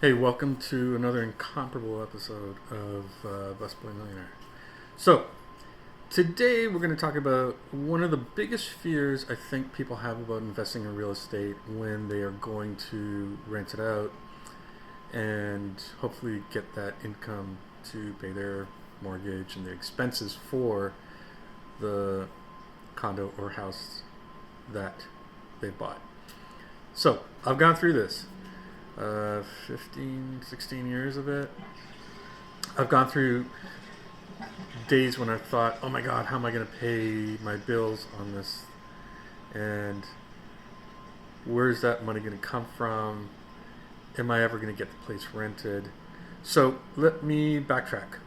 Hey, welcome to another incomparable episode of Boy Millionaire. So, today we're going to talk about one of the biggest fears I think people have about investing in real estate when they are going to rent it out and hopefully get that income to pay their mortgage and the expenses for the condo or house that they bought. So, I've gone through this 15, 16 years of it. I've gone through days when I thought, oh my God, how am I going to pay my bills on this? And where's that money going to come from? Am I ever going to get the place rented? So let me backtrack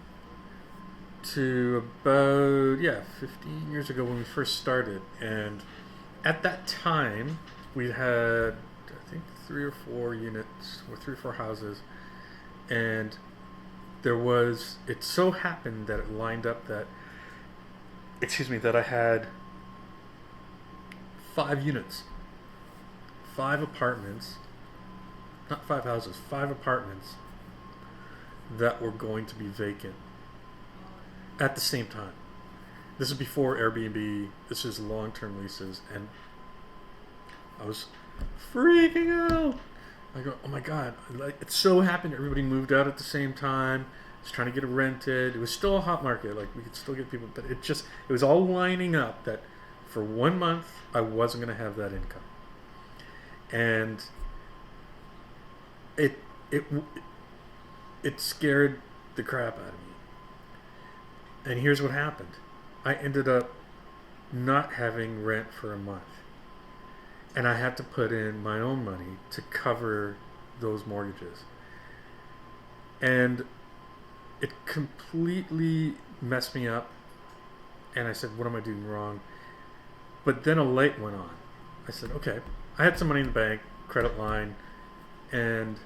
to about, 15 years ago when we first started. And at that time, we had, I think, 3 or 4 units or 3 or 4 houses. And it so happened that it lined up that I had 5 units, 5 apartments, not 5 houses, 5 apartments that were going to be vacant at the same time. This is before Airbnb, this is long term leases, and I was freaking out. I go, oh my God, it so happened everybody moved out at the same time. I was trying to get it rented. It was still a hot market, like we could still get people, but it was all lining up that for 1 month I wasn't going to have that income. And it it it scared the crap out of me. And here's what happened. I ended up not having rent for a month. And I had to put in my own money to cover those mortgages. And it completely messed me up. And I said, what am I doing wrong? But then a light went on. I said, okay, I had some money in the bank, credit line, and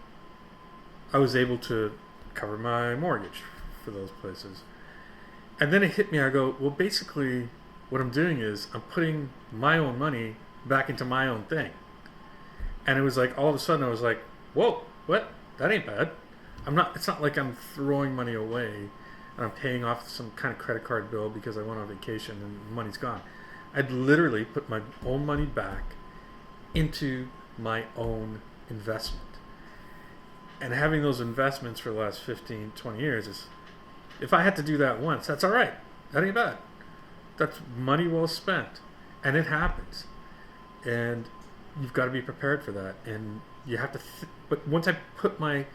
I was able to cover my mortgage for those places. And then it hit me. I go, well, basically, what I'm doing is I'm putting my own money back into my own thing. And it was like, all of a sudden, I was like, whoa, what? That ain't bad. It's not like I'm throwing money away and I'm paying off some kind of credit card bill because I went on vacation and the money's gone. I'd literally put my own money back into my own investment. And having those investments for the last 15, 20 years is, if I had to do that once, that's all right. That ain't bad. That's money well spent. And it happens. And you've got to be prepared for that. And you have to, but once I put my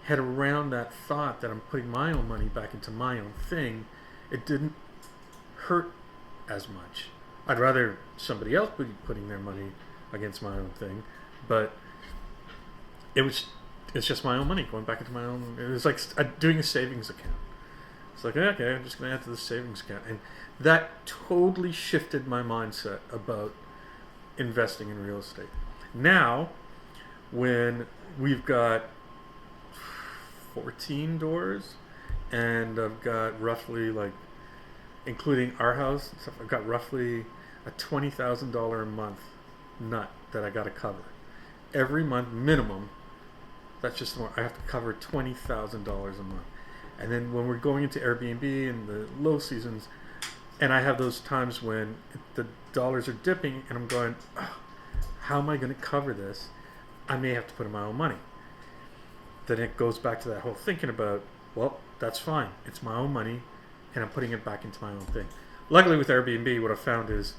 head around that thought that I'm putting my own money back into my own thing, it didn't hurt as much. I'd rather somebody else be putting their money against my own thing, but it's just my own money going back into my own. It was like doing a savings account. It's like, okay, I'm just going to add to the savings account. And that totally shifted my mindset about investing in real estate. Now, when we've got 14 doors and I've got roughly, like, including our house and stuff, I've got roughly a $20,000 a month nut that I got to cover. Every month, minimum, that's just more. I have to cover $20,000 a month. And then when we're going into Airbnb and the low seasons, and I have those times when the dollars are dipping and I'm going, oh, how am I going to cover this? I may have to put in my own money. Then it goes back to that whole thinking about, well, that's fine. It's my own money and I'm putting it back into my own thing. Luckily with Airbnb, what I've found is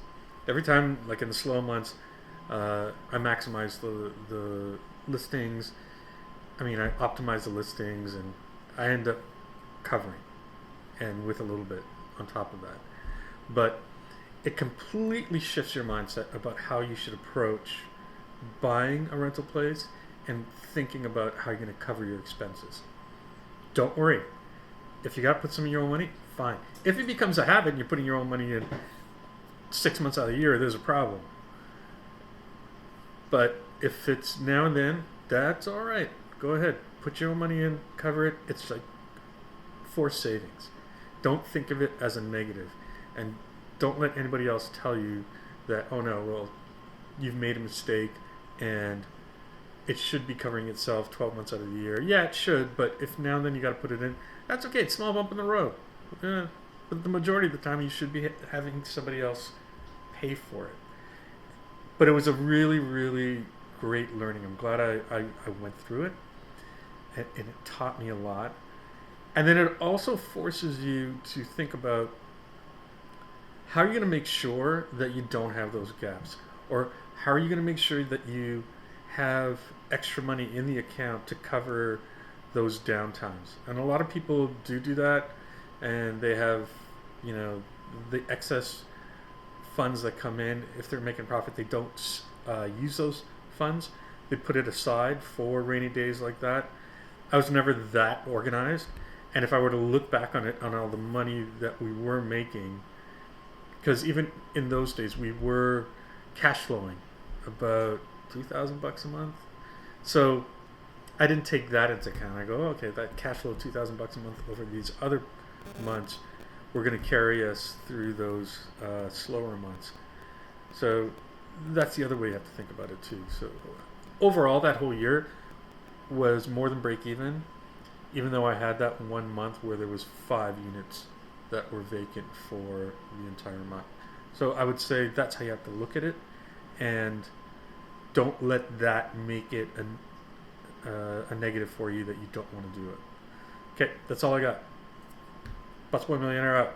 every time, like in the slow months, I maximize the listings. I optimize the listings and I end up covering and with a little bit on top of that. But it completely shifts your mindset about how you should approach buying a rental place and thinking about how you're going to cover your expenses. Don't worry. If you got to put some of your own money, fine. If it becomes a habit and you're putting your own money in 6 months out of the year, there's a problem. But if it's now and then, that's all right. Go ahead. Put your own money in, cover it. It's like forced savings. Don't think of it as a negative. And don't let anybody else tell you that, oh no, well, you've made a mistake and it should be covering itself 12 months out of the year. Yeah, it should, but if now and then you got to put it in, that's okay. It's a small bump in the road. But the majority of the time, you should be having somebody else pay for it. But it was a really, really great learning. I'm glad I went through it, and it taught me a lot. And then it also forces you to think about how are you going to make sure that you don't have those gaps? Or how are you going to make sure that you have extra money in the account to cover those downtimes? And a lot of people do that, and they have, the excess funds that come in. If they're making profit, they don't use those funds. They put it aside for rainy days like that. I was never that organized. And if I were to look back on it, on all the money that we were making, because even in those days we were cash flowing about $2,000 a month. So I didn't take that into account. I go, okay, that cash flow of $2,000 a month over these other months, we're going to carry us through those slower months. So that's the other way you have to think about it too. So overall, that whole year was more than break even though I had that 1 month where there was 5 units that were vacant for the entire month. So I would say that's how you have to look at it, and don't let that make it a negative for you that you don't want to do it. Okay, that's all I got. Busboy Millionaire out.